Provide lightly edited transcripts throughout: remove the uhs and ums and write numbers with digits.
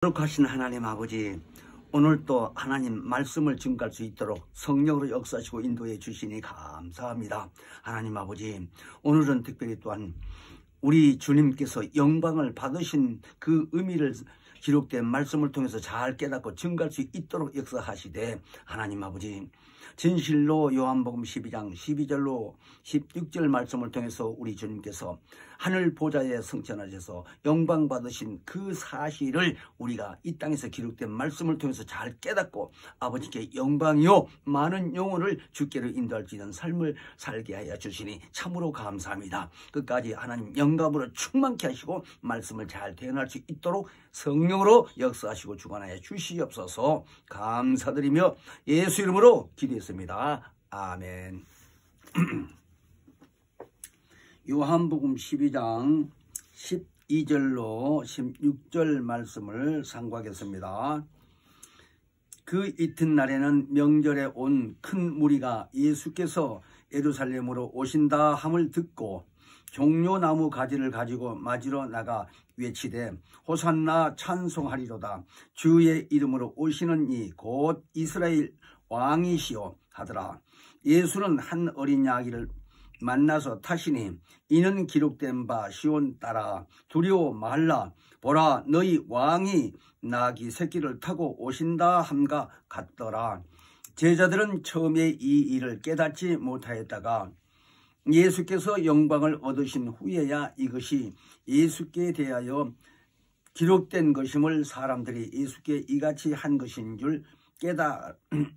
거룩하신 하나님 아버지, 오늘도 하나님 말씀을 증거할 수 있도록 성령으로 역사하시고 인도해 주시니 감사합니다. 하나님 아버지, 오늘은 특별히 또한 우리 주님께서 영광을 받으신 그 의미를 기록된 말씀을 통해서 잘 깨닫고 증거할 수 있도록 역사하시되, 하나님 아버지, 진실로 요한복음 12장 12절로 16절 말씀을 통해서 우리 주님께서 하늘 보좌에 승천하셔서 영광 받으신 그 사실을 우리가 이 땅에서 기록된 말씀을 통해서 잘 깨닫고 아버지께 영광이요 많은 영혼을 주께로 인도할 수 있는 삶을 살게 하여 주시니 참으로 감사합니다. 끝까지 하나님 영감으로 충만케 하시고 말씀을 잘 대응할 수 있도록 성령으로 역사하시고 주관하여 주시옵소서. 감사드리며 예수 이름으로 기도했습니다. 아멘. 요한복음 12장 12절로 16절 말씀을 상고하겠습니다. 그 이튿날에는 명절에 온 큰 무리가 예수께서 예루살렘으로 오신다 함을 듣고 종려나무 가지를 가지고 맞으러 나가 외치되 호산나 찬송하리로다. 주의 이름으로 오시는 이 곧 이스라엘 왕이시오 하더라. 예수는 한 어린 아기를 만나서 타시니 이는 기록된 바 시온 따라 두려워 말라. 보라, 너희 왕이 나귀 새끼를 타고 오신다 함과 같더라. 제자들은 처음에 이 일을 깨닫지 못하였다가 예수께서 영광을 얻으신 후에야 이것이 예수께 대하여 기록된 것임을 사람들이 예수께 이같이 한 것인 줄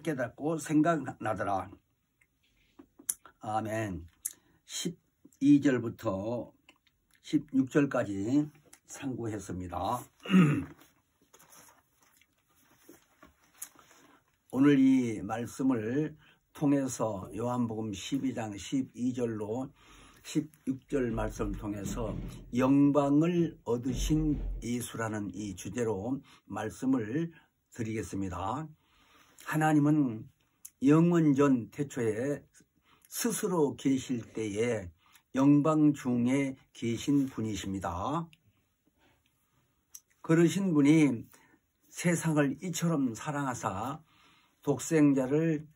깨닫고 생각나더라. 아멘. 12절부터 16절까지 상고했습니다. 오늘 이 말씀을 통해서 요한복음 12장 12절로 16절 말씀을 통해서 영광을 얻으신 예수라는 이 주제로 말씀을 드리겠습니다. 하나님은 영원전 태초에 스스로 계실 때에 영광 중에 계신 분이십니다. 그러신 분이 세상을 이처럼 사랑하사 독생자를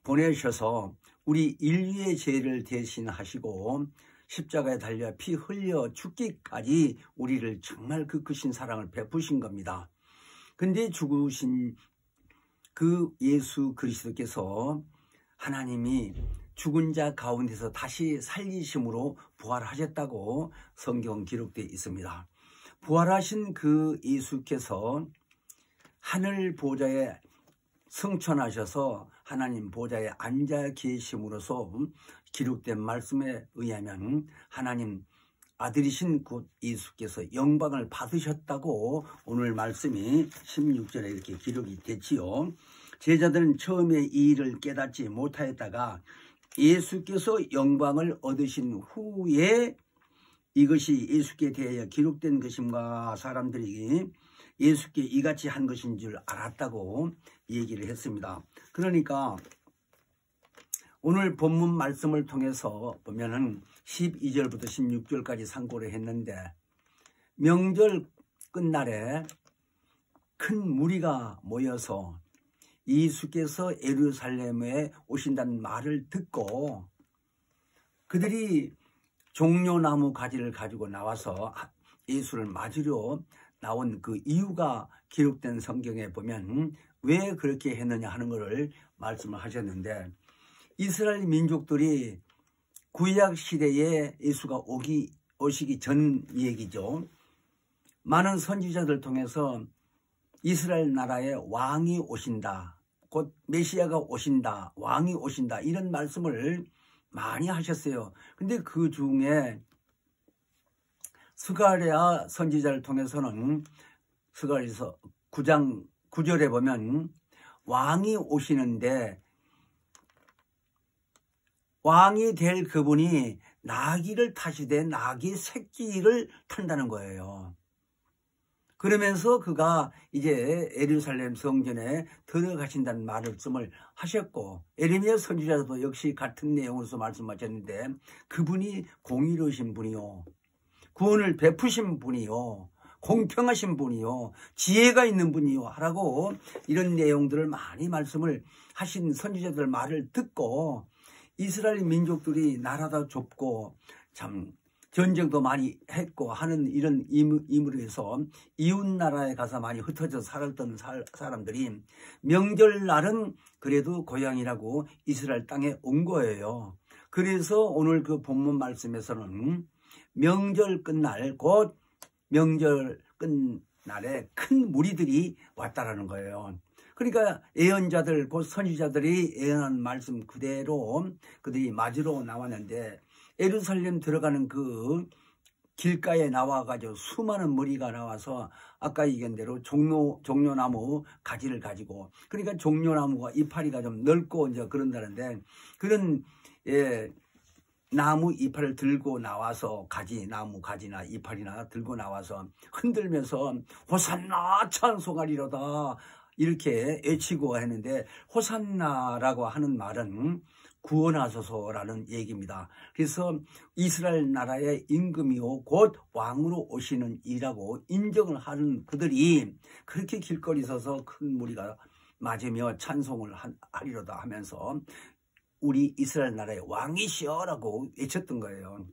보내셔서 우리 인류의 죄를 대신하시고 십자가에 달려 피 흘려 죽기까지 우리를 정말 그 크신 사랑을 베푸신 겁니다. 근데 죽으신 그 예수 그리스도께서 하나님이 죽은 자 가운데서 다시 살리심으로 부활하셨다고 성경 기록되어 있습니다. 부활하신 그 예수께서 하늘 보좌에 승천하셔서 하나님 보좌에 앉아 계심으로써 기록된 말씀에 의하면 하나님 아들이신 곧 예수께서 영광을 받으셨다고 오늘 말씀이 16절에 이렇게 기록이 됐지요. 제자들은 처음에 이 일을 깨닫지 못하였다가 예수께서 영광을 얻으신 후에 이것이 예수께 대하여 기록된 것임과 사람들이 예수께 이같이 한 것인 줄 알았다고 얘기를 했습니다. 그러니까 오늘 본문 말씀을 통해서 보면은 12절부터 16절까지 상고를 했는데 명절 끝날에 큰 무리가 모여서 예수께서 예루살렘에 오신다는 말을 듣고 그들이 종려나무 가지를 가지고 나와서 예수를 맞으려 나온 그 이유가 기록된 성경에 보면 왜 그렇게 했느냐 하는 것을 말씀을 하셨는데 이스라엘 민족들이 구약 시대에 예수가 오시기 전 얘기죠. 많은 선지자들 통해서 이스라엘 나라에 왕이 오신다, 곧 메시아가 오신다, 왕이 오신다 이런 말씀을 많이 하셨어요. 근데 그 중에 스가랴 선지자를 통해서는 스가랴서 9장 9절에 보면 왕이 오시는데 왕이 될 그분이 나귀를 타시되 나귀 새끼를 탄다는 거예요. 그러면서 그가 이제 예루살렘 성전에 들어가신다는 말씀을 하셨고 예레미야 선지자도 역시 같은 내용으로서 말씀하셨는데 그분이 공의로우신 분이요 구원을 베푸신 분이요 공평하신 분이요, 지혜가 있는 분이요 하라고 이런 내용들을 많이 말씀을 하신 선지자들 말을 듣고 이스라엘 민족들이 나라도 좁고 참 전쟁도 많이 했고 하는 이런 임으로 해서 이웃 나라에 가서 많이 흩어져 살았던 사람들이 명절날은 그래도 고향이라고 이스라엘 땅에 온 거예요. 그래서 오늘 그 본문 말씀에서는 명절 끝날 곧 명절 끝날에 큰 무리들이 왔다라는 거예요. 그러니까 예언자들 곧 선지자들이 예언한 말씀 그대로 그들이 맞으러 나왔는데 예루살렘 들어가는 그 길가에 나와가지고 수많은 무리가 나와서 아까 얘기한 대로 종려나무 가지를 가지고, 그러니까 종려나무가 이파리가 좀 넓고 이제 그런다는데 그런 나무 이파리를 들고 나와서 나무 가지나 이파리나 들고 나와서 흔들면서 호산나 찬송하리로다 이렇게 외치고 했는데, 호산나라고 하는 말은 구원하소서라는 얘기입니다. 그래서 이스라엘 나라의 임금이요 곧 왕으로 오시는 이라고 인정을 하는 그들이 그렇게 길거리 서서 큰 무리가 맞으며 찬송을 하리로다 하면서 우리 이스라엘 나라의 왕이시여라고 외쳤던 거예요.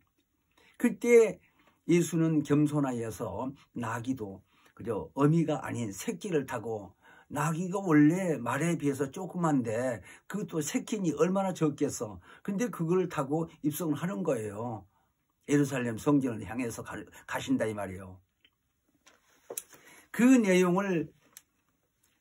그때 예수는 겸손하여서 나귀도 그저 어미가 아닌 새끼를 타고, 나귀가 원래 말에 비해서 조그만데 그것도 새끼니 얼마나 적겠어. 근데 그걸 타고 입성을 하는 거예요. 예루살렘 성전을 향해서 가신다 이 말이에요. 그 내용을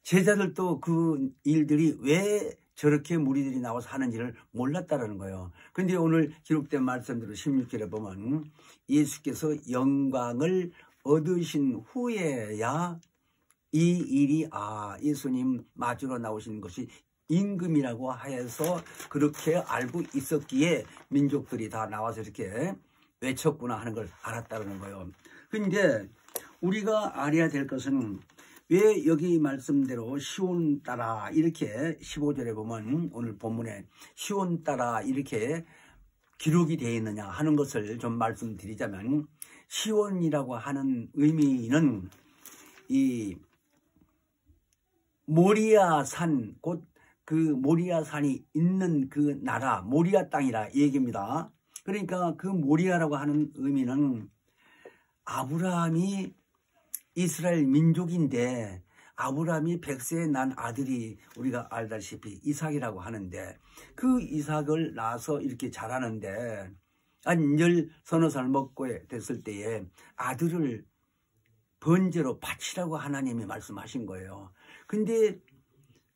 제자들도 그 일들이 왜 저렇게 무리들이 나와서 하는지를 몰랐다는 거예요. 그런데 오늘 기록된 말씀대로 16절에 보면 예수께서 영광을 얻으신 후에야 이 일이 예수님 맞으러 나오시는 것이 임금이라고 하여서 그렇게 알고 있었기에 민족들이 다 나와서 이렇게 외쳤구나 하는 걸 알았다는 거예요. 그런데 우리가 알아야 될 것은 왜 여기 말씀대로 시온 따라 이렇게 15절에 보면 오늘 본문에 시온 따라 이렇게 기록이 되어 있느냐 하는 것을 좀 말씀드리자면, 시온이라고 하는 의미는 이 모리아산, 곧 그 모리아산이 있는 그 나라, 모리아 땅이라 얘기입니다. 그러니까 그 모리아라고 하는 의미는 아브라함이 이스라엘 민족인데 아브라함이 100세에 난 아들이 우리가 알다시피 이삭이라고 하는데, 그 이삭을 낳아서 이렇게 자라는데 한 10서너 살 먹고 됐을 때에 아들을 번제로 바치라고 하나님이 말씀하신 거예요. 근데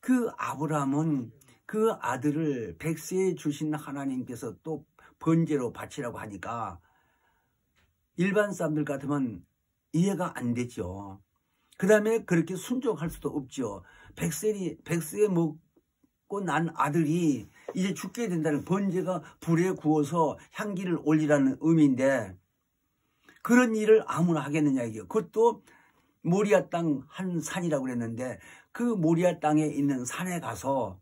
그 아브라함은 그 아들을 100세에 주신 하나님께서 또 번제로 바치라고 하니까 일반 사람들 같으면 이해가 안 되죠. 그 다음에 그렇게 순종할 수도 없죠. 100세에 먹고 난 아들이 이제 죽게 된다는, 번제가 불에 구워서 향기를 올리라는 의미인데 그런 일을 아무나 하겠느냐 이게요. 그것도 모리아 땅 한 산이라고 그랬는데 그 모리아 땅에 있는 산에 가서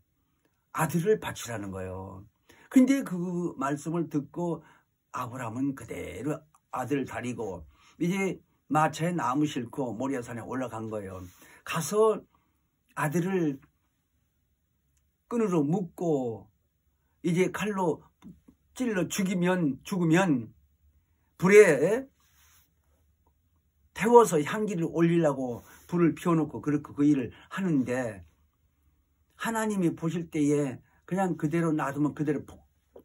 아들을 바치라는 거예요. 근데 그 말씀을 듣고 아브라함은 그대로 아들 다리고 이제 마차에 나무 싣고 모리아산에 올라간 거예요. 가서 아들을 끈으로 묶고 이제 칼로 찔러 죽으면 불에 태워서 향기를 올리려고 불을 피워놓고 그렇게 그 일을 하는데, 하나님이 보실 때에 그냥 그대로 놔두면 그대로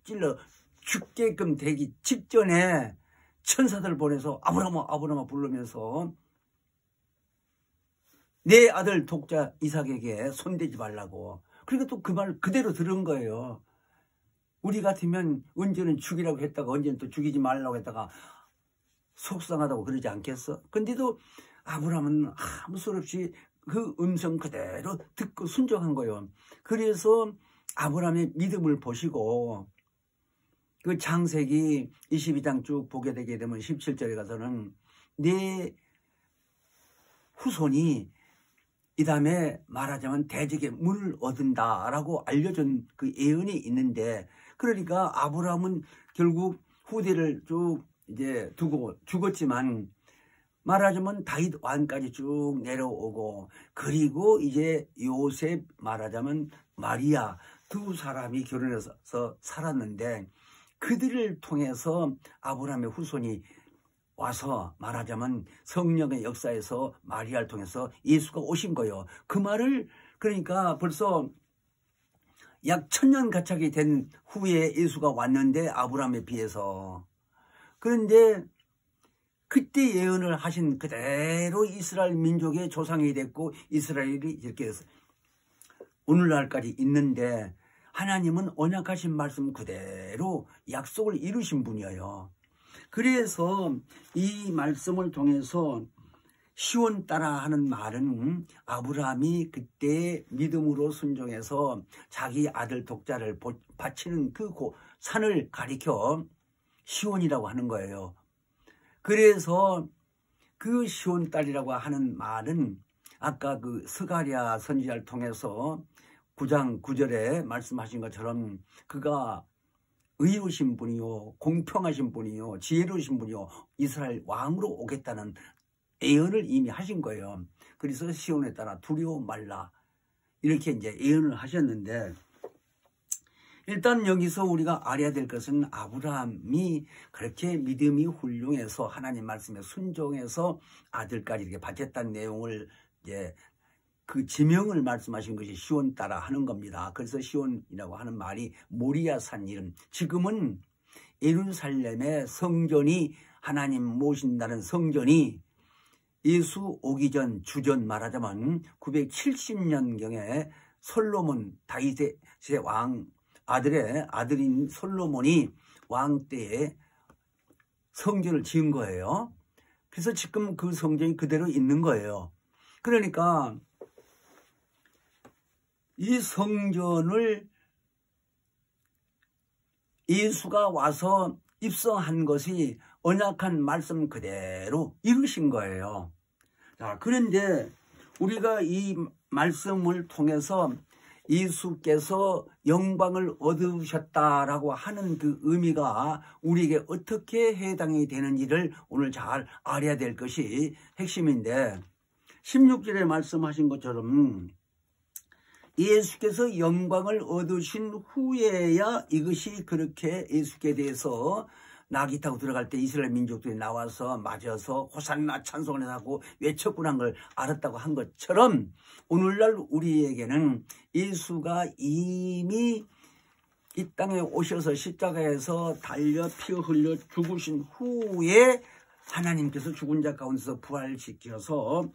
찔러 죽게끔 되기 직전에 천사들 보내서 아브라함아 부르면서 내 아들 독자 이삭에게 손대지 말라고. 그러니까 또 그 말 그대로 들은 거예요. 우리 같으면 언제는 죽이라고 했다가 언제는 또 죽이지 말라고 했다가 속상하다고 그러지 않겠어? 근데도 아브라함은 아무 소리 없이 그 음성 그대로 듣고 순종한 거예요. 그래서 아브라함의 믿음을 보시고 그 창세기 22장 쭉 보게 되게 되면 17절에 가서는 내 후손이 이 다음에 말하자면 대적의 문을 얻은다라고 알려준 그 예언이 있는데, 그러니까 아브라함은 결국 후대를 쭉 이제 두고 죽었지만 말하자면 다윗 왕까지 쭉 내려오고, 그리고 이제 요셉, 말하자면 마리아, 두 사람이 결혼해서 살았는데, 그들을 통해서 아브라함의 후손이 와서 말하자면 성령의 역사에서 마리아를 통해서 예수가 오신 거예요. 그 말을 그러니까 벌써 약 1000년 가까이 된 후에 예수가 왔는데, 아브라함에 비해서. 그런데 그때 예언을 하신 그대로 이스라엘 민족의 조상이 됐고, 이스라엘이 이렇게 해서 오늘날까지 있는데, 하나님은 언약하신 말씀 그대로 약속을 이루신 분이에요. 그래서 이 말씀을 통해서 시온 따라 하는 말은 아브라함이 그때 믿음으로 순종해서 자기 아들 독자를 바치는 그 산을 가리켜 시온이라고 하는 거예요. 그래서 그 시온 딸이라고 하는 말은 아까 그 스가랴 선지자를 통해서 9장 9절에 말씀하신 것처럼 그가 의로우신 분이요, 공평하신 분이요, 지혜로우신 분이요, 이스라엘 왕으로 오겠다는 예언을 이미 하신 거예요. 그래서 시온에 따라 두려워 말라, 이렇게 이제 예언을 하셨는데, 일단 여기서 우리가 알아야 될 것은 아브라함이 그렇게 믿음이 훌륭해서 하나님 말씀에 순종해서 아들까지 이렇게 바쳤다는 내용을 이제 그 지명을 말씀하신 것이 시온 따라 하는 겁니다. 그래서 시온이라고 하는 말이 모리아산 이름, 지금은 예루살렘의 성전이, 하나님 모신다는 성전이 예수 오기 전 주전 말하자면 970년경에 솔로몬, 다윗의 왕 아들의 아들인 솔로몬이 왕 때에 성전을 지은 거예요. 그래서 지금 그 성전이 그대로 있는 거예요. 그러니까 이 성전을 예수가 와서 입성한 것이 언약한 말씀 그대로 이루신 거예요. 자, 그런데 우리가 이 말씀을 통해서 예수께서 영광을 얻으셨다라고 하는 그 의미가 우리에게 어떻게 해당이 되는지를 오늘 잘 알아야 될 것이 핵심인데, 16절에 말씀하신 것처럼 예수께서 영광을 얻으신 후에야 이것이 그렇게 예수께 대해서 나귀 타고 들어갈 때 이스라엘 민족들이 나와서 맞아서 호산나 찬송을 하고 외쳤구나 걸 알았다고 한 것처럼, 오늘날 우리에게는 예수가 이미 이 땅에 오셔서 십자가에서 달려 피 흘려 죽으신 후에 하나님께서 죽은 자 가운데서 부활시켜서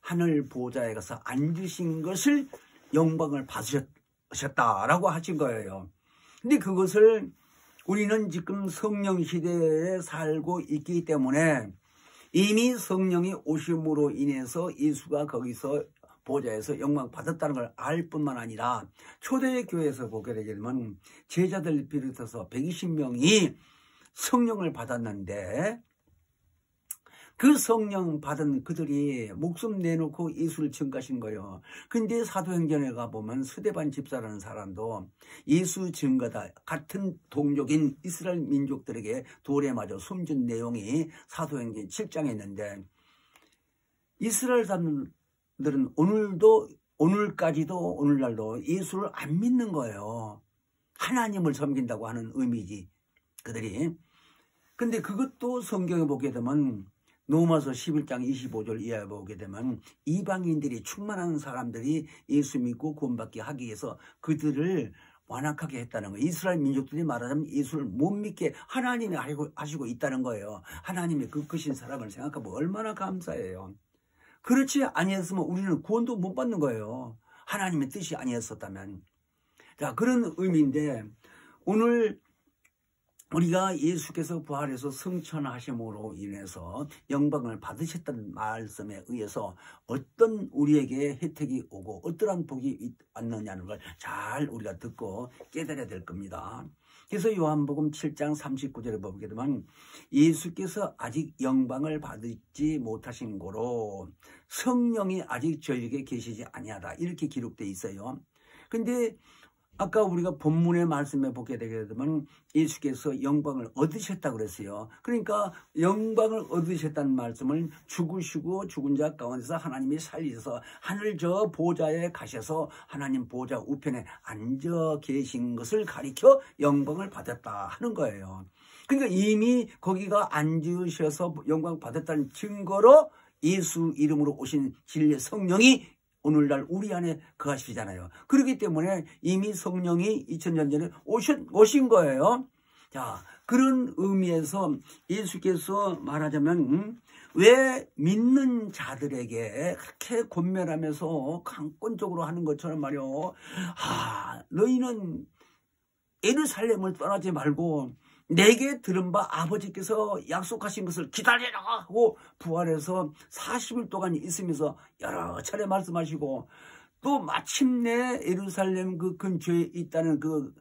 하늘 보좌에 가서 앉으신 것을 영광을 받으셨다라고 하신 거예요. 근데 그것을 우리는 지금 성령 시대에 살고 있기 때문에 이미 성령이 오심으로 인해서 예수가 거기서 보좌에서 영광 받았다는 걸 알 뿐만 아니라, 초대교회에서 보게 되면 제자들 비롯해서 120명이 성령을 받았는데, 그 성령 받은 그들이 목숨 내놓고 예수를 증거하신 거예요. 근데 사도행전에 가보면 스데반 집사라는 사람도 예수 증거다, 같은 동족인 이스라엘 민족들에게 돌에 맞아 숨진 내용이 사도행전 7장에 있는데, 이스라엘 사람들은 오늘까지도 오늘날도 예수를 안 믿는 거예요. 하나님을 섬긴다고 하는 의미지 그들이. 근데 그것도 성경에 보게 되면 로마서 11장 25절 이하에 보게 되면 이방인들이 충만한 사람들이 예수 믿고 구원받게 하기 위해서 그들을 완악하게 했다는 거예요. 이스라엘 민족들이 말하자면 예수를 못 믿게 하나님이 하시고 있다는 거예요. 하나님의 그 크신 사랑을 생각하면 얼마나 감사해요. 그렇지 아니었으면 우리는 구원도 못 받는 거예요. 하나님의 뜻이 아니었었다면. 자, 그런 의미인데, 오늘 우리가 예수께서 부활해서 승천하심으로 인해서 영광을 받으셨다는 말씀에 의해서 어떤 우리에게 혜택이 오고 어떠한 복이 왔느냐는 걸 잘 우리가 듣고 깨달아야 될 겁니다. 그래서 요한복음 7장 39절에 보게 되면 예수께서 아직 영광을 받지 못하신 고로 성령이 아직 저에게 계시지 아니하다, 이렇게 기록되어 있어요. 근데 아까 우리가 본문의 말씀에 보게 되게 되면 예수께서 영광을 얻으셨다고 그랬어요. 그러니까 영광을 얻으셨다는 말씀을 죽으시고 죽은 자 가운데서 하나님이 살리셔서 하늘 저 보좌에 가셔서 하나님 보좌 우편에 앉아 계신 것을 가리켜 영광을 받았다 하는 거예요. 그러니까 이미 거기가 앉으셔서 영광 받았다는 증거로 예수 이름으로 오신 진리의 성령이 오늘날 우리 안에 거하시잖아요. 그렇기 때문에 이미 성령이 2000년 전에 오신 거예요. 자, 그런 의미에서 예수께서 말하자면 왜 믿는 자들에게 그렇게 권면하면서 강권적으로 하는 것처럼 말이요. 너희는 예루살렘을 떠나지 말고 내게 들은 바 아버지께서 약속하신 것을 기다리라 하고 부활해서 40일 동안 있으면서 여러 차례 말씀하시고 또 마침내 예루살렘 그 근처에 있다는 그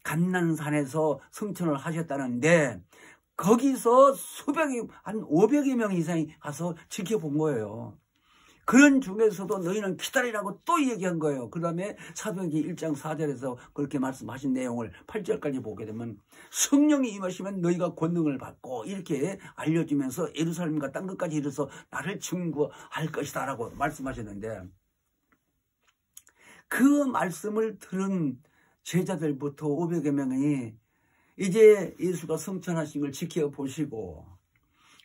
감난산에서 성천을 하셨다는데 거기서 수백이 한 500여 명 이상이 가서 지켜본 거예요. 그런 중에서도 너희는 기다리라고 또 얘기한 거예요. 그 다음에 사도행전 1장 4절에서 그렇게 말씀하신 내용을 8절까지 보게 되면 성령이 임하시면 너희가 권능을 받고 이렇게 알려주면서 예루살렘과 땅 끝까지 이르러서 나를 증거할 것이다 라고 말씀하셨는데 그 말씀을 들은 제자들부터 500여 명이 이제 예수가 성천하신 걸 지켜보시고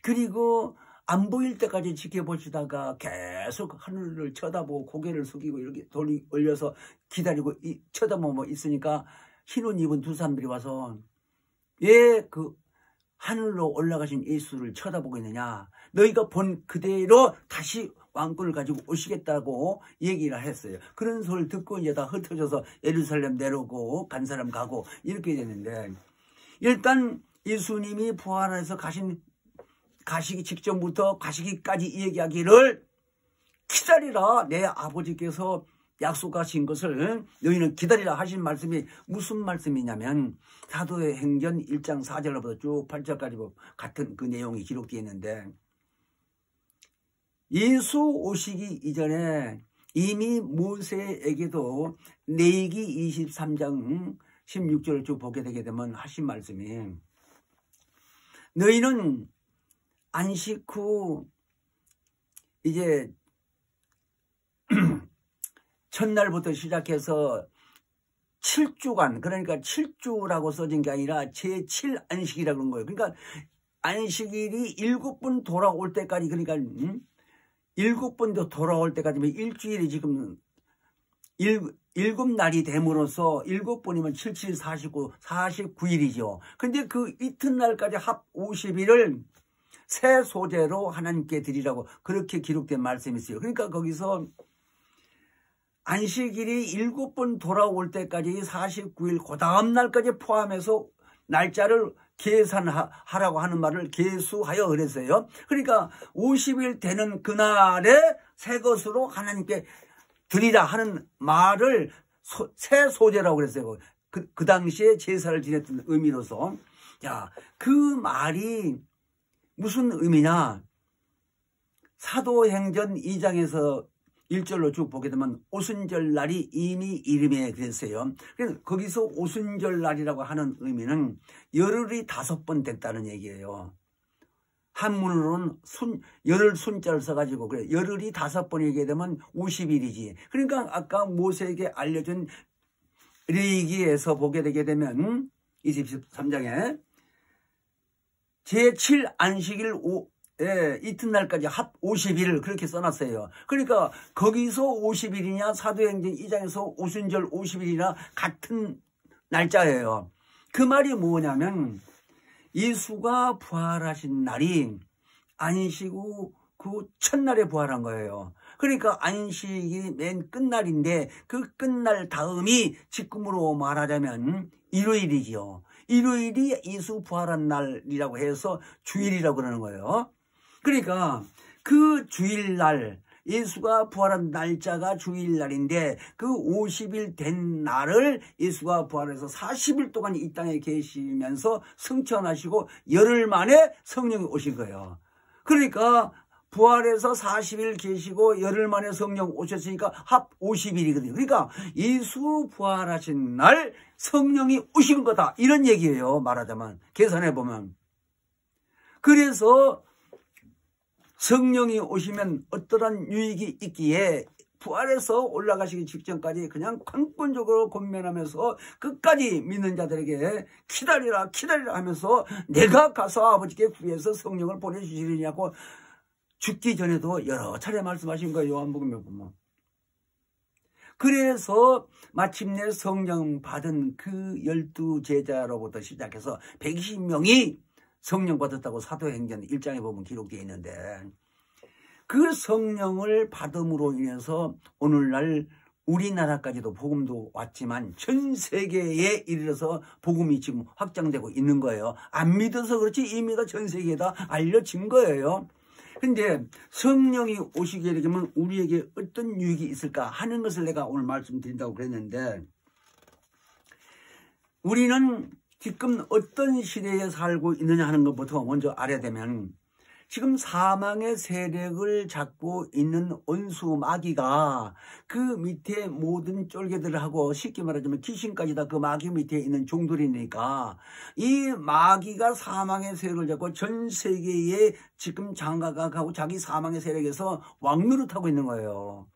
그리고 안 보일 때까지 지켜보시다가 계속 하늘을 쳐다보고 고개를 숙이고 이렇게 올려서 기다리고 쳐다보고 있으니까 흰옷 입은 두 사람들이 와서 왜 그 하늘로 올라가신 예수를 쳐다보고 있느냐. 너희가 본 그대로 다시 왕권을 가지고 오시겠다고 얘기를 했어요. 그런 소리를 듣고 이제 다 흩어져서 예루살렘 내려오고 간 사람 가고 이렇게 됐는데 일단 예수님이 부활해서 가시기 직전부터 가시기까지 얘기하기를 기다리라. 내 아버지께서 약속하신 것을 너희는 기다리라 하신 말씀이 무슨 말씀이냐면 사도의 행전 1장 4절로부터 쭉 8절까지 같은 그 내용이 기록되어 있는데 예수 오시기 이전에 이미 모세에게도 레위기 23장 16절을 쭉 보게 되게 되면 하신 말씀이 너희는 안식 후 이제 첫날부터 시작해서 7주간 그러니까 7주라고 써진 게 아니라 제7안식이라고 그런 거예요. 그러니까 안식일이 7번 돌아올 때까지 그러니까 7번도 돌아올 때까지면 일주일이 지금 7날이 됨으로써 7번이면 7, 7, 49, 49일이죠. 근데 그 이튿날까지 합 50일을 새 소재로 하나님께 드리라고 그렇게 기록된 말씀이 있어요. 그러니까 거기서 안식일이 7번 돌아올 때까지 49일 그 다음 날까지 포함해서 날짜를 계산하라고 하는 말을 계수하여 그랬어요. 그러니까 50일 되는 그날에 새 것으로 하나님께 드리라 하는 말을 새 소재라고 그랬어요. 그 당시에 제사를 지냈던 의미로서. 자, 그 말이 무슨 의미냐? 사도행전 2장에서 1절로 쭉 보게 되면 오순절 날이 이미 이름에 그랬어요. 그래서 거기서 오순절 날이라고 하는 의미는 열흘이 5번 됐다는 얘기예요. 한문으로는 열흘 순자를 써가지고 그래 열흘이 5번이게 되면 50일이지. 그러니까 아까 모세에게 알려준 레위기에서 보게 되게 되면 23장에 제7안식일 이튿날까지 합 50일을 그렇게 써놨어요. 그러니까 거기서 50일이냐 사도행전 2장에서 오순절 50일이나 같은 날짜예요. 그 말이 뭐냐면 예수가 부활하신 날이 안식 후 그 첫날에 부활한 거예요. 그러니까 안식이 맨 끝날인데 그 끝날 다음이 지금으로 말하자면 일요일이지요. 일요일이 예수 부활한 날이라고 해서 주일이라고 그러는 거예요. 그러니까 그 주일날 예수가 부활한 날짜가 주일날인데 그 50일 된 날을 예수가 부활해서 40일 동안 이 땅에 계시면서 승천하시고 열흘 만에 성령이 오신 거예요. 그러니까 부활해서 40일 계시고 열흘 만에 성령 오셨으니까 합 50일이거든요. 그러니까 예수 부활하신 날 성령이 오신 거다. 이런 얘기예요. 말하자면. 계산해보면. 그래서 성령이 오시면 어떠한 유익이 있기에 부활해서 올라가시기 직전까지 그냥 강권적으로 권면하면서 끝까지 믿는 자들에게 기다리라 기다리라 하면서 내가 가서 아버지께 구해서 성령을 보내주시리냐고 죽기 전에도 여러 차례 말씀하신 거예요. 요한복음에 보면. 그래서 마침내 성령 받은 그 12제자로부터 시작해서 120명이 성령 받았다고 사도행전 1장에 보면 기록되어 있는데, 그 성령을 받음으로 인해서 오늘날 우리나라까지도 복음도 왔지만 전 세계에 이르러서 복음이 지금 확장되고 있는 거예요. 안 믿어서 그렇지 이미 다 전 세계에 다 알려진 거예요. 근데 성령이 오시게 되면 우리에게 어떤 유익이 있을까 하는 것을 내가 오늘 말씀드린다고 그랬는데, 우리는 지금 어떤 시대에 살고 있느냐 하는 것부터 먼저 알아야 되면, 지금 사망의 세력을 잡고 있는 원수 마귀가 그 밑에 모든 쫄개들하고 쉽게 말하자면 귀신까지 다 그 마귀 밑에 있는 종들이니까 이 마귀가 사망의 세력을 잡고 전 세계에 지금 장가가고 자기 사망의 세력에서 왕노릇하고 있는 거예요.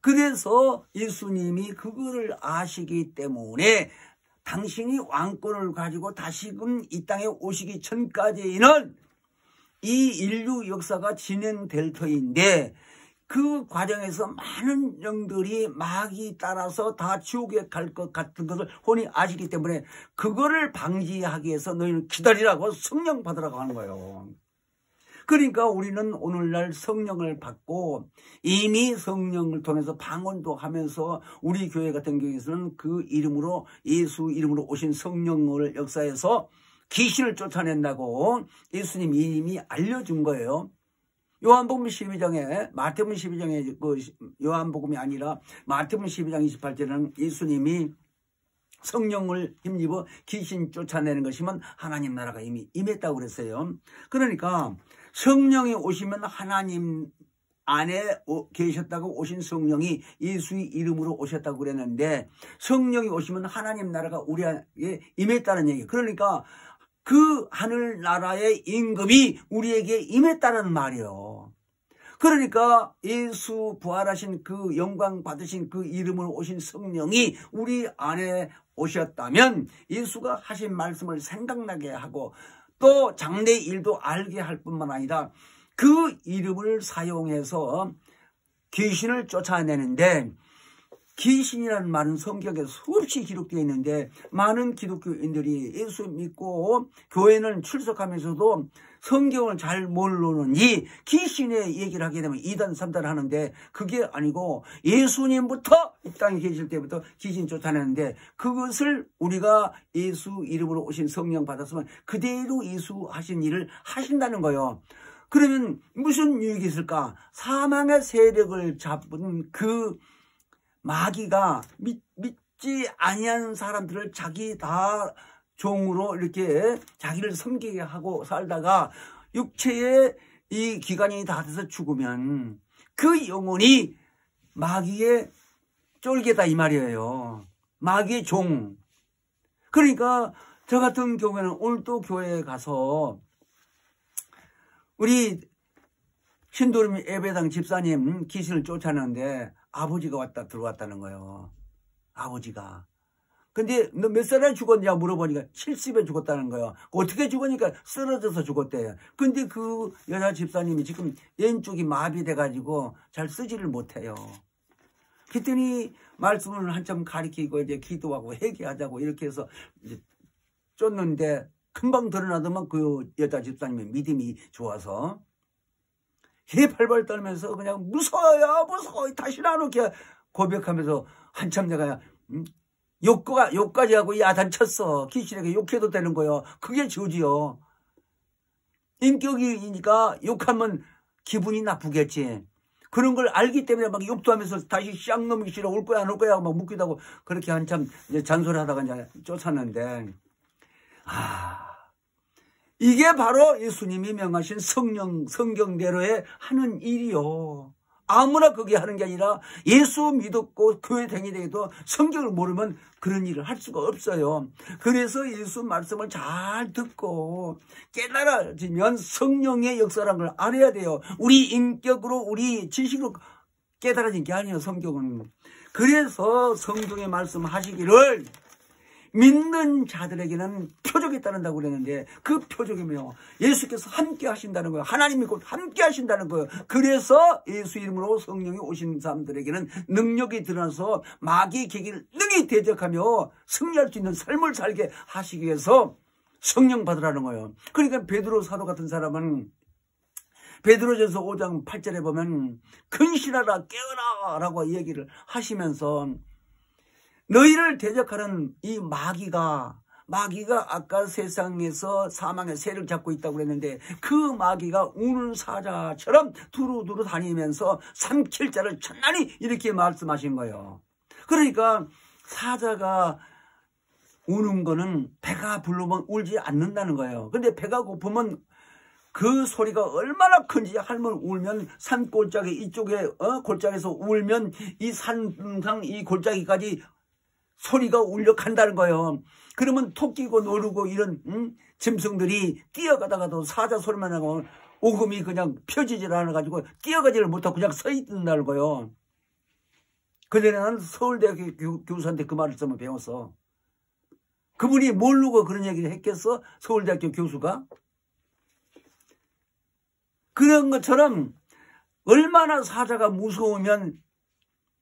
그래서 예수님이 그거를 아시기 때문에 당신이 왕권을 가지고 다시금 이 땅에 오시기 전까지는 이 인류 역사가 진행될 터인데, 그 과정에서 많은 영들이 마귀 따라서 다 지옥에 갈 것 같은 것을 훤히 아시기 때문에 그거를 방지하기 위해서 너희는 기다리라고 성령 받으라고 하는 거예요. 그러니까 우리는 오늘날 성령을 받고 이미 성령을 통해서 방언도 하면서 우리 교회 같은 경우에서는 그 이름으로 예수 이름으로 오신 성령을 역사해서 귀신을 쫓아낸다고 예수님 이미 알려준 거예요. 요한복음 12장에 마태복음 12장에 그 요한복음이 아니라 마태복음 12장 28절에는 예수님이 성령을 힘입어 귀신 쫓아내는 것이면 하나님 나라가 이미 임했다고 그랬어요. 그러니까 성령이 오시면 하나님 안에 계셨다고 오신 성령이 예수의 이름으로 오셨다고 그랬는데, 성령이 오시면 하나님 나라가 우리에게 임했다는 얘기예요. 그러니까 그 하늘나라의 임금이 우리에게 임했다는 말이에요. 그러니까 예수 부활하신 그 영광 받으신 그 이름으로 오신 성령이 우리 안에 오셨다면 예수가 하신 말씀을 생각나게 하고 또 장래 일도 알게 할 뿐만 아니라 그 이름을 사용해서 귀신을 쫓아내는데, 귀신이라는 말은 성경에 수없이 기록되어 있는데 많은 기독교인들이 예수 믿고 교회는 출석하면서도 성경을 잘 모르는지 귀신의 얘기를 하게 되면 2단 3단 하는데, 그게 아니고 예수님부터 이 땅에 계실 때부터 귀신 쫓아내는데, 그것을 우리가 예수 이름으로 오신 성령 받았으면 그대로 예수 하신 일을 하신다는 거예요. 그러면 무슨 유익이 있을까? 사망의 세력을 잡은 그 마귀가 믿지 아니하는 사람들을 자기 다 종으로 이렇게 자기를 섬기게 하고 살다가 육체의 이 기간이 다 돼서 죽으면 그 영혼이 마귀의 쫄개다 이 말이에요. 마귀의 종. 그러니까 저 같은 경우에는 오늘 또 교회에 가서 우리 신도림 예배당 집사님 귀신을 쫓아내는데 아버지가 들어왔다는 거예요. 아버지가. 근데 너 몇 살에 죽었냐 물어보니까 70에 죽었다는 거예요. 어떻게 죽으니까 쓰러져서 죽었대요. 근데 그 여자 집사님이 지금 왼쪽이 마비돼가지고 잘 쓰지를 못해요. 그랬더니 말씀을 한참 가리키고 이제 기도하고 회개하자고 이렇게 해서 이제 쫓는데, 금방 드러나더만 그 여자 집사님의 믿음이 좋아서 해 발발 떨면서 그냥 무서워요 무서워 다시는 안 올게 고백하면서 한참 내가 욕까지 하고 야단쳤어. 귀신에게 욕해도 되는 거예요. 그게 죄지요. 인격이니까 욕하면 기분이 나쁘겠지. 그런 걸 알기 때문에 막 욕도 하면서 다시 쌍 넘기 싫어 올 거야 안 올 거야 막 묻기도 하고 그렇게 한참 이제 잔소리하다가 이제 쫓았는데, 이게 바로 예수님이 명하신 성경대로의 하는 일이요. 아무나 그게 하는 게 아니라 예수 믿었고 교회 다니더라도 성경을 모르면 그런 일을 할 수가 없어요. 그래서 예수 말씀을 잘 듣고 깨달아지면 성령의 역사라는 걸 알아야 돼요. 우리 인격으로 우리 지식으로 깨달아진 게 아니에요, 성경은. 그래서 성경의 말씀하시기를 믿는 자들에게는 표적이 따른다고 그랬는데 그 표적이 뭐예요? 예수께서 함께 하신다는 거예요. 하나님이 곧 함께 하신다는 거예요. 그래서 예수 이름으로 성령이 오신 사람들에게는 능력이 드러나서 마귀의 계기를 능히 대적하며 승리할 수 있는 삶을 살게 하시기 위해서 성령 받으라는 거예요. 그러니까 베드로 사도 같은 사람은 베드로전서 5장 8절에 보면 근신하라 깨어라 라고 얘기를 하시면서 너희를 대적하는 이 마귀가 아까 세상에서 사망의 세를 잡고 있다고 그랬는데 그 마귀가 우는 사자처럼 두루두루 다니면서 삼킬 자를 천만히 이렇게 말씀하신 거예요. 그러니까 사자가 우는 거는 배가 부르면 울지 않는다는 거예요. 근데 배가 고프면 그 소리가 얼마나 큰지 할머니 울면 산골짜기 이쪽에 골짜기에서 울면 이 산상 이 골짜기까지 소리가 울려 간다는 거예요. 그러면 토끼고 노르고 이런 짐승들이 뛰어가다가도 사자 소리만 나고 오금이 그냥 펴지질 않아가지고 뛰어가지를 못하고 그냥 서 있는다는 거예요. 그전에 나는 서울대학교 교수한테 그 말씀을 배웠어. 그분이 모르고 그런 얘기를 했겠어? 서울대학교 교수가? 그런 것처럼 얼마나 사자가 무서우면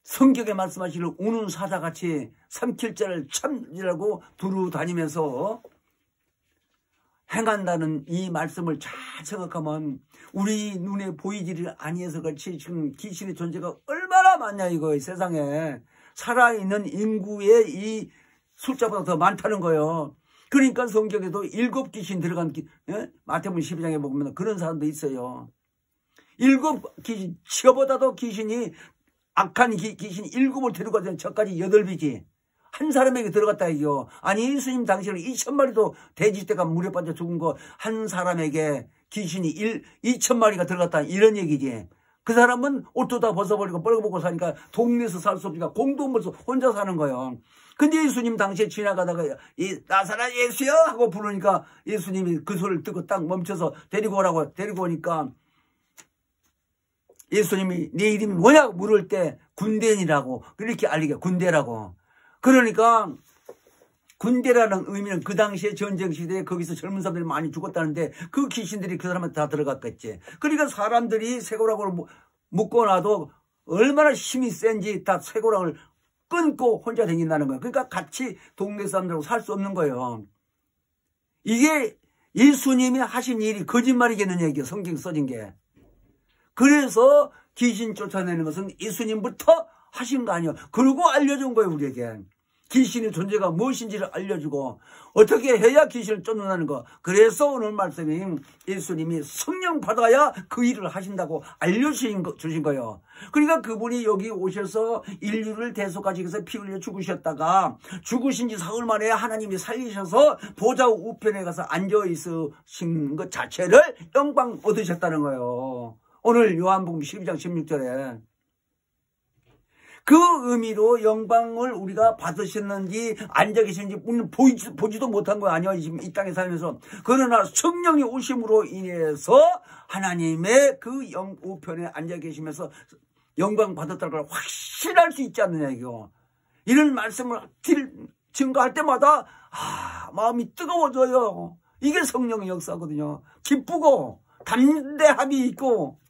성경에 말씀하시기를 우는 사자같이 삼킬 자를 참으라고 두루 다니면서 행한다는 이 말씀을 잘 생각하면 우리 눈에 보이지를 아니해서 그렇지 지금 귀신의 존재가 얼마나 많냐 이거 세상에 살아있는 인구의 이 숫자보다 더 많다는 거예요. 그러니까 성경에도 7귀신 들어간 마태복음 12장에 보면 그런 사람도 있어요. 7귀신 저보다도 귀신이 악한 귀신이 7을 데리고 가면 저까지 8비지. 한 사람에게 들어갔다 이겨. 아니 예수님 당시에는 2,000마리도 돼지떼가 물에 빠져 죽은 거 한 사람에게 귀신이 2,000마리가 들어갔다 이런 얘기지. 그 사람은 옷도 다 벗어버리고 뻘거벗고 사니까 동네에서 살 수 없으니까 공동물에서 혼자 사는 거예요. 근데 예수님 당시에 지나가다가 나사렛 예수여 하고 부르니까 예수님이 그 소리를 듣고 딱 멈춰서 데리고 오라고 데리고 오니까 예수님이 내 이름이 뭐냐고 물을 때 군대인이라고 그렇게 알리게 군대라고. 그러니까 군대라는 의미는 그 당시에 전쟁시대에 거기서 젊은 사람들이 많이 죽었다는데 그 귀신들이 그 사람한테 다 들어갔겠지. 그러니까 사람들이 쇠고랑을 묶어놔도 얼마나 힘이 센지 다 쇠고랑을 끊고 혼자 다닌다는 거예요. 그러니까 같이 동네 사람들하고 살 수 없는 거예요. 이게 예수님이 하신 일이 거짓말이겠는 얘기예요. 성경 써진 게. 그래서 귀신 쫓아내는 것은 예수님부터 하신 거 아니에요. 그러고 알려준 거예요 우리에게. 귀신의 존재가 무엇인지를 알려주고 어떻게 해야 귀신을 쫓는다는 거. 그래서 오늘 말씀이 예수님이 성령 받아야 그 일을 하신다고 알려주신 거예요. 그러니까 그분이 여기 오셔서 인류를 대속하시기 위해서 피 흘려 죽으셨다가 죽으신 지 사흘 만에 하나님이 살리셔서 보좌 우편에 가서 앉아있으신 것 자체를 영광 얻으셨다는 거예요. 오늘 요한복음 12장 16절에 그 의미로 영광을 우리가 받으셨는지 앉아 계시는지 우리는 보지도 못한 거 아니야 지금 이 땅에 살면서. 그러나 성령이 오심으로 인해서 하나님의 그 우편에 앉아 계시면서 영광 받았다는 걸 확신할 수 있지 않느냐 이거. 이런 말씀을 증거할 때마다 마음이 뜨거워져요. 이게 성령의 역사거든요. 기쁘고 담대함이 있고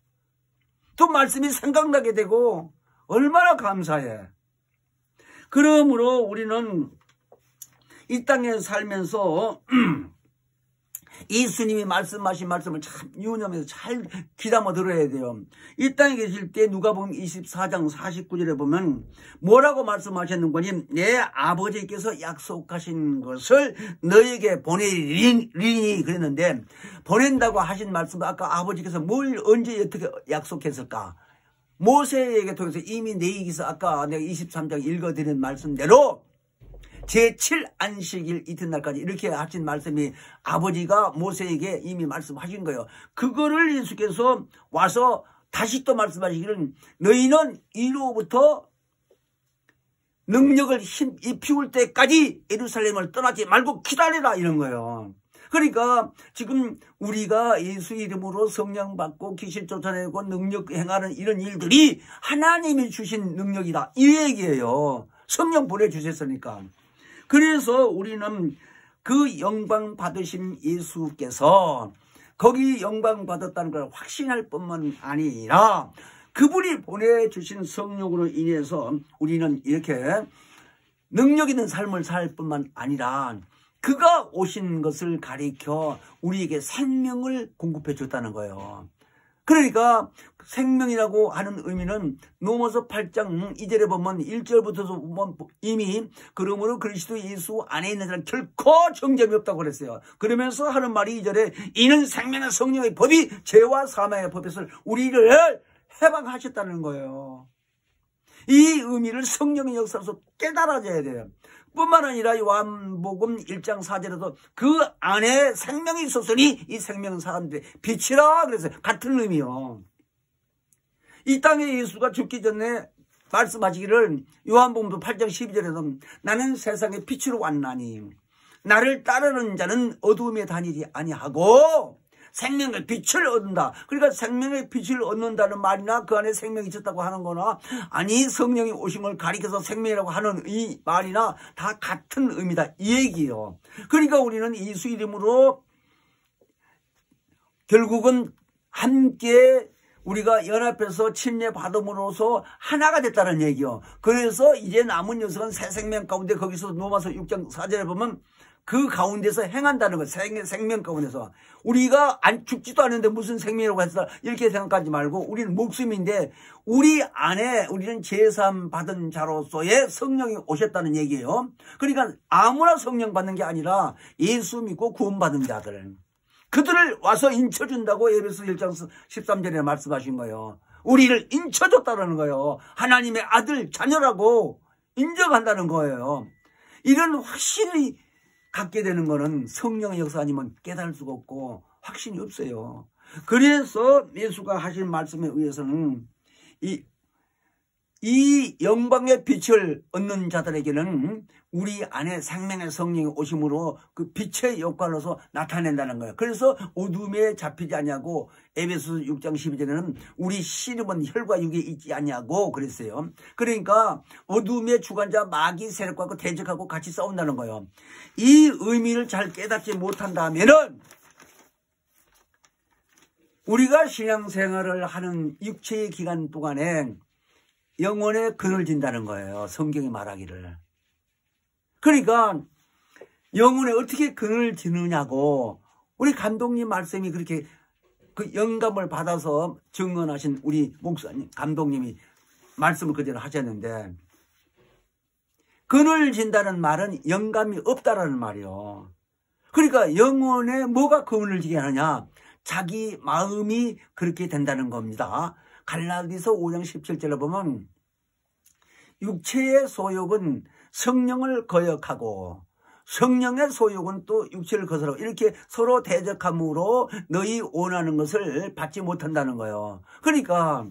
또 말씀이 생각나게 되고 얼마나 감사해. 그러므로 우리는 이 땅에 살면서 예수님이 말씀하신 말씀을 참 유념해서 잘 귀담아 들어야 돼요. 이 땅에 계실 때 누가복음 24장 49절에 보면 뭐라고 말씀하셨는 거니? 내 아버지께서 약속하신 것을 너에게 보내리니 그랬는데 보낸다고 하신 말씀 아까 아버지께서 뭘 언제 어떻게 약속했을까? 모세에게 통해서 이미 내 얘기에서 아까 내가 23장 읽어드린 말씀대로 제7안식일 이튿날까지 이렇게 하신 말씀이 아버지가 모세에게 이미 말씀하신 거예요. 그거를 예수께서 와서 다시 또 말씀하시기를 너희는 이로부터 능력을 입히울 때까지 예루살렘을 떠나지 말고 기다리라 이런 거예요. 그러니까 지금 우리가 예수 이름으로 성령 받고 귀신 쫓아내고 능력 행하는 이런 일들이 하나님이 주신 능력이다 이 얘기예요. 성령 보내주셨으니까. 그래서 우리는 그 영광 받으신 예수께서 거기 영광 받았다는 걸 확신할 뿐만 아니라 그분이 보내주신 성령으로 인해서 우리는 이렇게 능력 있는 삶을 살 뿐만 아니라 그가 오신 것을 가리켜 우리에게 생명을 공급해 줬다는 거예요. 그러니까 생명이라고 하는 의미는 로마서 8장 2절에 보면 1절부터도 보면 이미 그러므로 그리스도 예수 안에 있는 자는 결코 정죄함이 없다고 그랬어요. 그러면서 하는 말이 2절에 이는 생명의 성령의 법이 죄와 사망의 법에서 우리를 해방하셨다는 거예요. 이 의미를 성령의 역사로서 깨달아져야 돼요. 뿐만 아니라 요한복음 1장 4절에도 그 안에 생명이 있었으니 이 생명은 사람들의 빛이라 그래서 같은 의미요. 이 땅에 예수가 죽기 전에 말씀하시기를 요한복음 8장 12절에도 나는 세상의 빛으로 왔나니 나를 따르는 자는 어두움에 다니지 아니하고 생명의 빛을 얻는다. 그러니까 생명의 빛을 얻는다는 말이나 그 안에 생명이 있었다고 하는 거나 아니 성령이 오신 걸 가리켜서 생명이라고 하는 이 말이나 다 같은 의미다 이 얘기예요. 그러니까 우리는 예수 이름으로 결국은 함께 우리가 연합해서 침례 받음으로써 하나가 됐다는 얘기요. 그래서 이제 남은 녀석은 새 생명 가운데 거기서 로마서 6장 4절에 보면 그 가운데서 행한다는 거예요. 생명 가운데서. 우리가 죽지도 않는데 무슨 생명이라고 했어 이렇게 생각하지 말고 우리는 목숨인데 우리 안에 우리는 제삼 받은 자로서의 성령이 오셨다는 얘기예요. 그러니까 아무나 성령 받는 게 아니라 예수 믿고 구원받은 자들. 그들을 와서 인쳐준다고 에베소 1장 13절에 말씀하신 거예요. 우리를 인쳐줬다는 거예요. 하나님의 아들 자녀라고 인정한다는 거예요. 이런 확신이 갖게 되는 거는 성령의 역사 아니면 깨달을 수가 없고 확신이 없어요. 그래서 예수가 하신 말씀에 의해서는 이 영광의 빛을 얻는 자들에게는 우리 안에 생명의 성령이 오심으로 그 빛의 역할로서 나타낸다는 거예요. 그래서 어둠에 잡히지 않냐고 에베소 6장 12절에는 우리 씨름은 혈과 육에 있지 않냐고 그랬어요. 그러니까 어둠의 주관자 마귀 세력과 대적하고 같이 싸운다는 거예요. 이 의미를 잘 깨닫지 못한다면은 우리가 신앙생활을 하는 육체의 기간 동안에 영혼에 그늘 진다는 거예요. 성경이 말하기를. 그러니까 영혼에 어떻게 그늘 지느냐고 우리 감독님 말씀이 그렇게 그 영감을 받아서 증언하신 우리 목사님 감독님이 말씀을 그대로 하셨는데 그늘 진다는 말은 영감이 없다라는 말이요. 그러니까 영혼에 뭐가 그늘 지게 하느냐 자기 마음이 그렇게 된다는 겁니다. 갈라디아서 5장 17절에 보면 육체의 소욕은 성령을 거역하고 성령의 소욕은 또 육체를 거스르고 이렇게 서로 대적함으로 너희 원하는 것을 받지 못한다는 거예요. 그러니까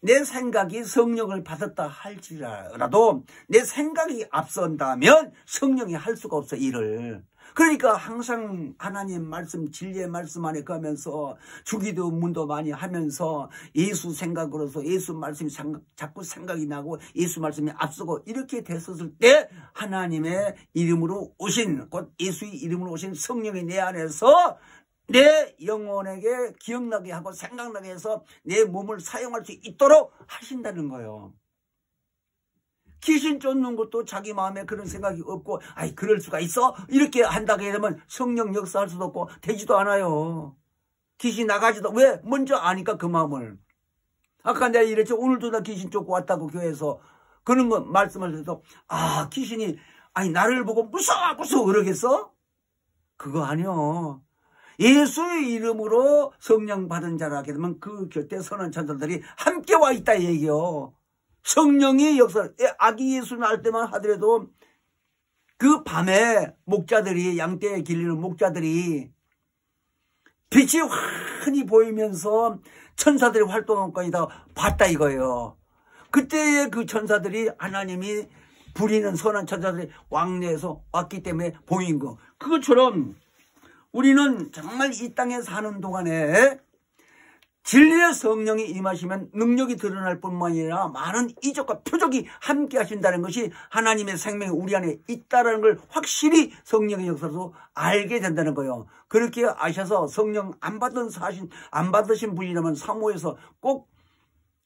내 생각이 성령을 받았다 할지라도 내 생각이 앞선다면 성령이 할 수가 없어 일을. 그러니까 항상 하나님 말씀 진리의 말씀 안에 가면서 주기도 문도 많이 하면서 예수 생각으로서 예수 말씀이 자꾸 생각이 나고 예수 말씀이 앞서고 이렇게 됐었을 때 하나님의 이름으로 오신 곧 예수의 이름으로 오신 성령이 내 안에서 내 영혼에게 기억나게 하고 생각나게 해서 내 몸을 사용할 수 있도록 하신다는 거예요. 귀신 쫓는 것도 자기 마음에 그런 생각이 없고 아이 그럴 수가 있어? 이렇게 한다고 하면 성령 역사할 수도 없고 되지도 않아요. 귀신 나가지도 왜? 먼저 아니까 그 마음을. 아까 내가 이랬지 오늘도 나 귀신 쫓고 왔다고 교회에서 그런 거 말씀을 해서 아 귀신이 아니 나를 보고 무서워 그러겠어? 그거 아니요. 예수의 이름으로 성령 받은 자라 하게 되면 그 곁에 선한 천사들이 함께 와 있다 얘기요. 성령이 역사, 아기 예수 낳을 때만 하더라도 그 밤에 목자들이, 양떼에 길리는 목자들이 빛이 환히 보이면서 천사들이 활동한 거이다 봤다 이거예요. 그때의 그 천사들이 하나님이 부리는 선한 천사들이 왕래에서 왔기 때문에 보인 거. 그것처럼 우리는 정말 이 땅에 사는 동안에 진리의 성령이 임하시면 능력이 드러날 뿐만 아니라 많은 이적과 표적이 함께 하신다는 것이 하나님의 생명이 우리 안에 있다는 걸 확실히 성령의 역사로 알게 된다는 거예요. 그렇게 아셔서 성령 안 받으신 분이라면 사모해서 꼭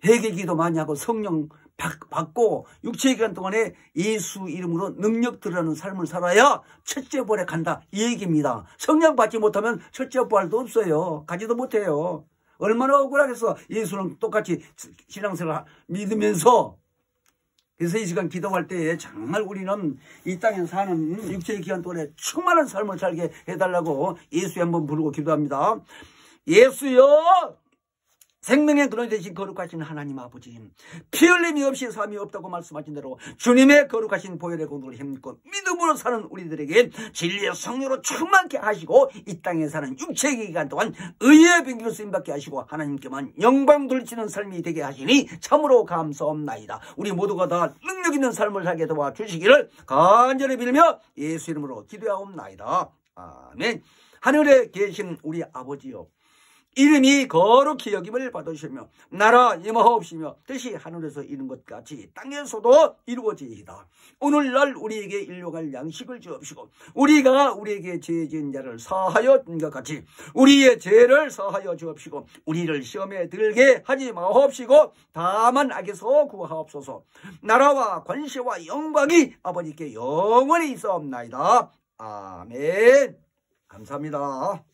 회개기도 많이 하고 성령 받고 육체의 기간 동안에 예수 이름으로 능력 드러나는 삶을 살아야 첫째 부활에 간다 이 얘기입니다. 성령 받지 못하면 첫째 부활도 없어요. 가지도 못해요. 얼마나 억울하겠어. 예수는 똑같이 신앙생활을 믿으면서. 그래서 이 시간 기도할 때에 정말 우리는 이 땅에 사는 육체의 기간 동안에 충만한 삶을 살게 해달라고 예수에 한번 부르고 기도합니다. 예수여, 생명의 근원이 되신 거룩하신 하나님 아버지, 피 흘림이 없이 삶이 없다고 말씀하신 대로 주님의 거룩하신 보혈의 공덕을 힘입고 믿음으로 사는 우리들에게 진리의 성령으로 충만케 하시고 이 땅에 사는 육체의 기간 동안 의의 병기로 쓰임받게 하시고 하나님께만 영광 돌리시는 삶이 되게 하시니 참으로 감사옵나이다. 우리 모두가 다 능력 있는 삶을 살게 도와주시기를 간절히 빌며 예수 이름으로 기도하옵나이다. 아멘. 하늘에 계신 우리 아버지여, 이름이 거룩히 여김을 받으시며 나라 임하옵시며 뜻이 하늘에서 이룬 것 같이 땅에서도 이루어지이다. 오늘날 우리에게 일용할 양식을 주옵시고 우리가 우리에게 죄 지은 자를 사하여 준 것 같이 우리의 죄를 사하여 주옵시고 우리를 시험에 들게 하지 마옵시고 다만 악에서 구하옵소서. 나라와 권세와 영광이 아버지께 영원히 있사옵나이다. 아멘. 감사합니다.